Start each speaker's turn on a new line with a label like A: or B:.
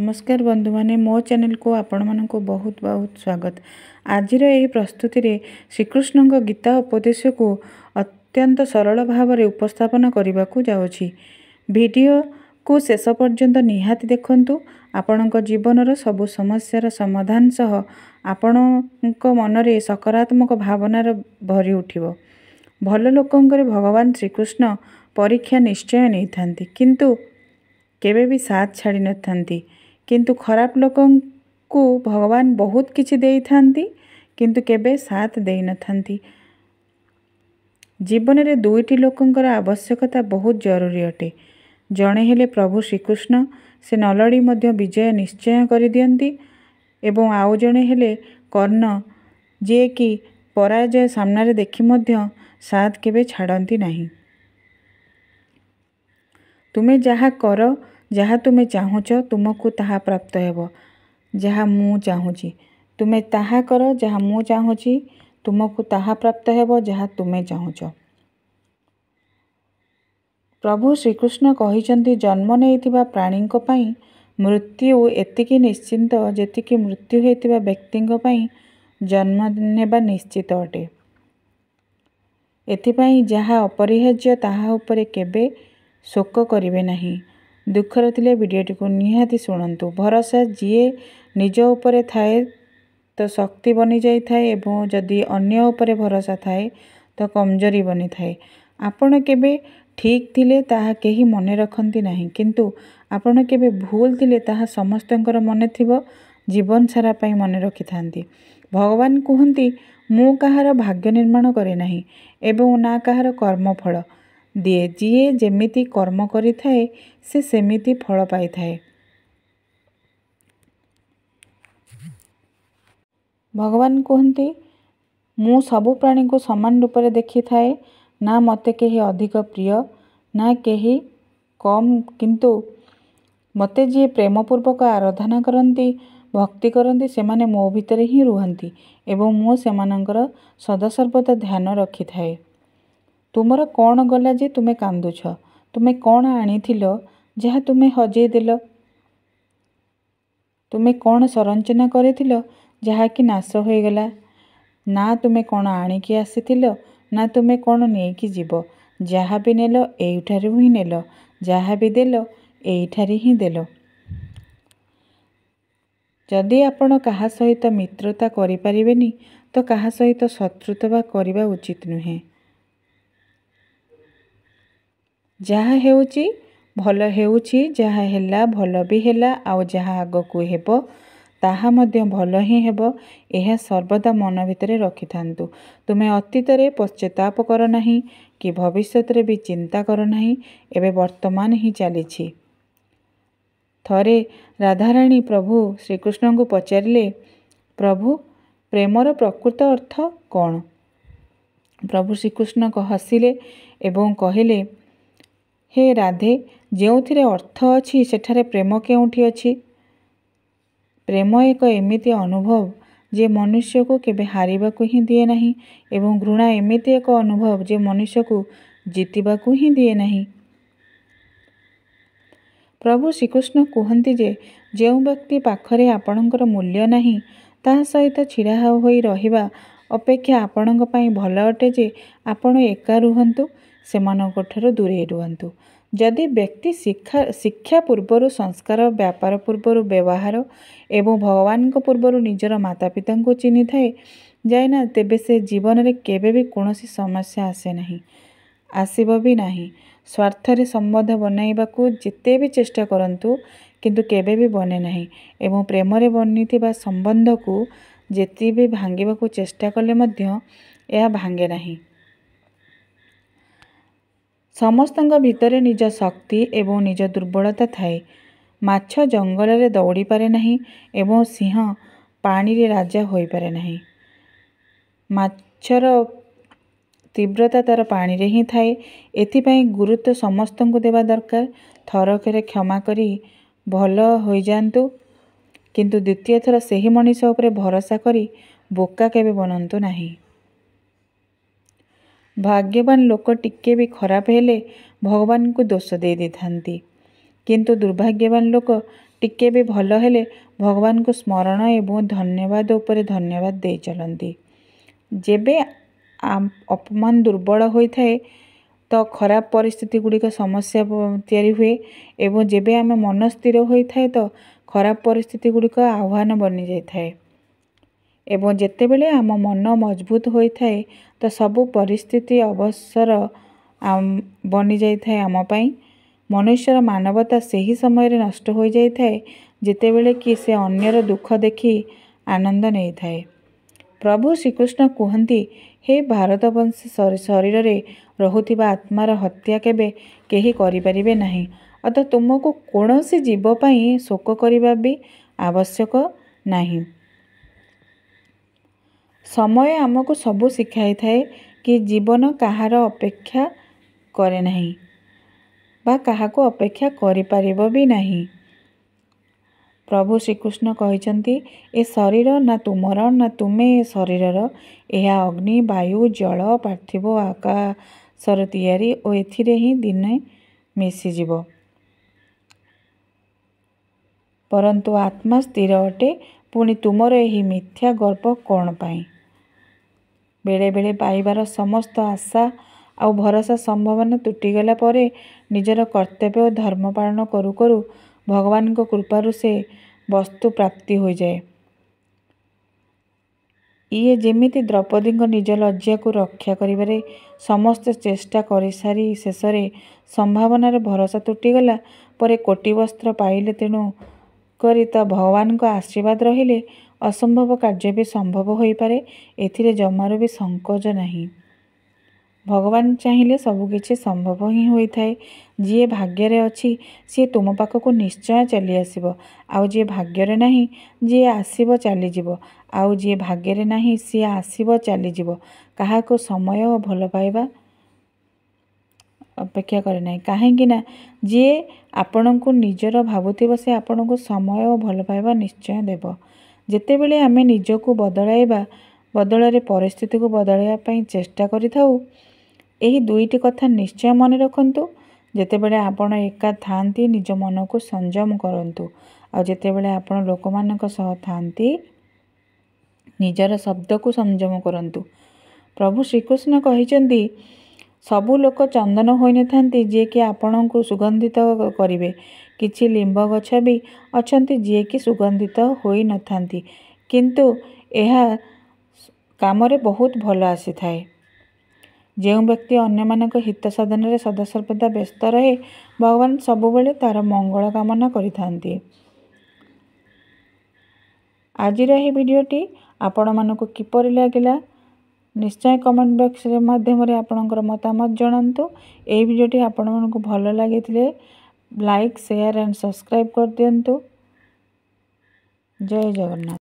A: नमस्कार बंधु माने मो चैनल को आपण मानक बहुत बहुत स्वागत। आज यही प्रस्तुति रे श्रीकृष्ण गीता उपदेश को अत्यंत सरल भाव में उपस्थापन करने को जाउछि। वीडियो को शेष पर्यंत निहाती देखंतु। आपणक जीवन सबु समस्यार समाधान सह आपणक मन रे सकारात्मक भावनार भरी उठिबो। भल लोकंकर भगवान श्रीकृष्ण परीक्षा निश्चय नहीं थांती, किंतु केबे भी साथ छाड़ी न थांती। किंतु खराब लोकों को भगवान बहुत किछि देई थांती, किंतु केबे साथ देई न थांती। जीवन रे दुईटी लोकंकर आवश्यकता बहुत जरूरी अटे। जणे हेले प्रभु श्रीकृष्ण, से नलड़ी मध्य विजय निश्चय कर दियंती, एवं आउ जणे हेले कर्ण, जे कि पराजय सामने रे देखि मध्य साथ केबे छाड़ती नहीं। तुमे जहा कर, जहा तुमे चाहुच, तुमको ताहा प्राप्त हेबो। जहा मु चाहुची तुमे ताहा कर, जहा मु चाहुची तुमको ताहा प्राप्त हेबो, जहा तुमे चाहुच। प्रभु श्रीकृष्ण कहिचंती, जन्म नेइथिबा प्राणींक पई मृत्यु एतिकी निश्चिंत जेतिकी मृत्यु हेतिबा व्यक्तिंक पई जन्म नेबा निश्चित अटे। एथिपाई जहा अपरिहार्य ताहा उपरे केबे शोक करिवे नहीं। दुखर थिले वीडियोटी को निहाती सुनंतु। भरोसा जीए निज उपरे थाए तो शक्ति बनी जाई थाए, एवं जदि अन्य उपरे भरोसा थाए तो कमजोरी बनी थाए। आपण केबे ठीक थिले ताहा केही मने रखंती नहीं, किंतु आपण केबे भूल थिले ताहा समस्तंकर मने थिबो, जीवन सारा पई मने रखि थांती। भगवान कहंती, मु कहार भाग्य निर्माण करे नहीं, एवं ना कहार कर्म फल दिए। जीए जेमिति कर्म करि थाए से सेमिति फल पाई थाए। भगवान कहंती, मु सबु प्राणी को समान रूप में देखि थाए, ना मते केही अधिक प्रिय ना केही कम, किंतु मते जी प्रेम पूर्वक आराधना करंती, भक्ति करंती, सेमाने मो भितरे ही रुहंती, एवं मु सेमानंकर सदासर्वदा ध्यान रखि थाए। तुमर कौन गला जे तुमे कांदुछ? तुमे कौन आनिथिलो जहा तुमे हजेई देलो? तुमे कौन संरचना करिथिलो जहा कि नाश होई गला? ना तुमे कौन आनिकी आसिथिलो, ना तुमे कौन नेकी जीवो। जहा भी नेलो एइठारु ही नेलो, जहा भी देलो एइठारी ही देलो। जदि आपण कहा सहित मित्रता करि परिबेनी, तो कहा सहित शत्रुता करिबा उचित नुहे। जहा हेउची भल हेउची, जहा हेला भल भी हेला, आउ जहा आगकु हेबो ताहा मध्य भल ही हेबो, एहा सर्वदा मन भितरे रखि थांतु। तुमे अतीत रे पश्चाताप कर नहीं, कि भविष्यत रे भी चिंता कर नहीं, एबे वर्तमान ही चलीछि। थरे राधाराणी प्रभु श्रीकृष्ण को पचारिले, प्रभु प्रेमर प्रकृत अर्थ कौन? प्रभु श्रीकृष्ण को हसिले एवं कहिले, हे राधे, जेउथिरे अर्थ अछि सेठारे प्रेम केउठी अछि? प्रेम एक एमिति अनुभव जे मनुष्य को केबे हारिबा को ही दिए नहीं, एवं घृणा एमिति एक अनुभव जे मनुष्य को जीतिबा को ही दिए नहीं। प्रभु श्रीकृष्ण कहंती जे जेउ व्यक्ति पाखरे आपणकर मूल्य नहीं, ताहा सहित छिड़ा होई रहिबा अपेक्षा आपणक पई भल अटे जे आपण एका रुहंतु, सेमानकठारु दूरे रुहंतु। जदि व्यक्ति शिक्षा पूर्वर संस्कार, व्यापार पूर्वर व्यवहार एवं भगवान को पूर्वर निजर माता पिता को चिन्हि थाए जाए ना, तेबे से जीवन रे केबे भी कोनोसी समस्या आसे नहीं, आसीबो भी नहीं। स्वार्थरे संबंध बनाइबा को जेते भी चेष्टा करंतु, किंतु केबे भी बने नहीं, एवं प्रेम रे बनिथिबा संबंध को जेते भी भांगिबा को चेष्टा कले मध्य यह भांगे नहीं। समस्तंग भितरे निज शक्ति एवं निज दुर्बलता थाए। माछ जंगल रे दौड़ी पारे नहीं, एवं सिंह पानी रे राजा होई पारे नहीं। माछर तीव्रता तार पानी रे ही थाए। एथिपाई गुरुत्व समस्तंको देवा दरकार। थरकरे क्षमा करी भल होई जांतु, किंतु द्वितीय थर सेही मनीष उपरे भरोसा करी बोका केबे बनंतु नहीं। भाग्यवान लोक टिके भी खराब हेले भगवान को दोष दे देथांती, किंतु दुर्भाग्यवान लोक टिके भी भल हेले भगवान को स्मरण एवं धन्यवाद उपरे धन्यवाद दे चलती। जेबे अपमान दुर्बल होता है तो खराब परिस्थिति गुड़िक समस्या तैयारी हुए एवं जेबे आम मन स्थिर होता है तो खराब परिस्थिति गुड़िक आह्वान बनी जाए एवं जेतेबेले आम मन मजबूत होता है तो सबु परिस्थिति अवसर बनी जाए आम पाई। मनुष्यर मानवता सही समय नष्ट हो जाए जेतेबेले कि से अन्यर दुख देखि आनंद नहीं थाए। प्रभु श्रीकृष्ण कहती हे भारतवंशी शरीर रे रहुथिबा आत्मार हत्या केबे केही करिपारिबे नाही। अतः तुमको कौनसी जीव पाई शोक करिबा भी आवश्यक नाही। समय आमको सबू शिखाई थाए कि जीवन कहार अपेक्षा करे नहीं बा काहाको अपेक्षा करिपारिबो भी नहीं। प्रभु श्रीकृष्ण कहते ए शरीर ना तुमर ना तुमे ए शरीरर, यह अग्नि वायु जल पार्थिव आकाशर तैयारी और एथिरे ही दिने मिशीजिव। परंतु आत्मा स्थिर अटे पुणी तुमर यही मिथ्या गर्व कौन पाई। बेले बेले पाइबार समस्त आशा आउ भरोसा संभावना तुटिगला परे निजर कर्तव्य और धर्म पालन करू करू भगवान को कृपारु से वस्तु प्राप्ति हो जाए। ये जेमिति द्रौपदी निज लज्जा को रक्षा करिबारे समस्त चेष्टा करि सारी शेषरे संभावनार भरोसा तुटिगला परे कोटि वस्त्र पाइले तेणु करी तो भगवान को आशीर्वाद रहिले असंभव कार्य भी संभव हो पारे। एथिरे जमार भी संकोच नहीं। भगवान चाहिए सबकिछि संभव ही होता है। जी भाग्य अच्छी सी तुम पाखक निश्चय चली आसब, आउ जी भाग्य नहीं जी आसब चलीज, आउ जी भाग्य नहीं सी आसब चलीज। क्या समय और भल पाइबा अपेक्षा करे ना कहीं जी आपण को निजर भावुव से आपण को समय और भल पाइबा निश्चय देव। जिते बेले आम निजको बदलाइबा बदल परिस्थिति को बदलाइबा चेष्टा करिथाउ। यही दुईटी कथा निश्चय मन रखंतु। जेतेबेले आपण एका थांती निज मन को संयम करंतु, आ जेतेबेले आपण लोकमानक सह थांती निजर शब्द को संयम करंतु। प्रभु श्रीकृष्ण कहिसेंती सबु लोक चंदन होई न थांती जे कि आपण को सुगंधित करिवे। किछि लिंब गछ भी अछंती जे कि सुगंधित होई न थांती, किंतु यह काम रे बहुत भल आसी थाए। जो व्यक्ति अन्य मानक हित साधन रे सदासर्वदा व्यस्त रहे भगवान सबुबेले तार मंगल कामना करिथांती। आजिर यह वीडियोटी आपण मानक किपरि लागिला निश्चय कमेंट बॉक्स रे माध्यम रे आपणकर मतामत जणांतु। एही वीडियोटी आपण मानक भल लागिथिले लाइक शेयर एंड सब्सक्राइब कर दियंतु। जय जगन्नाथ।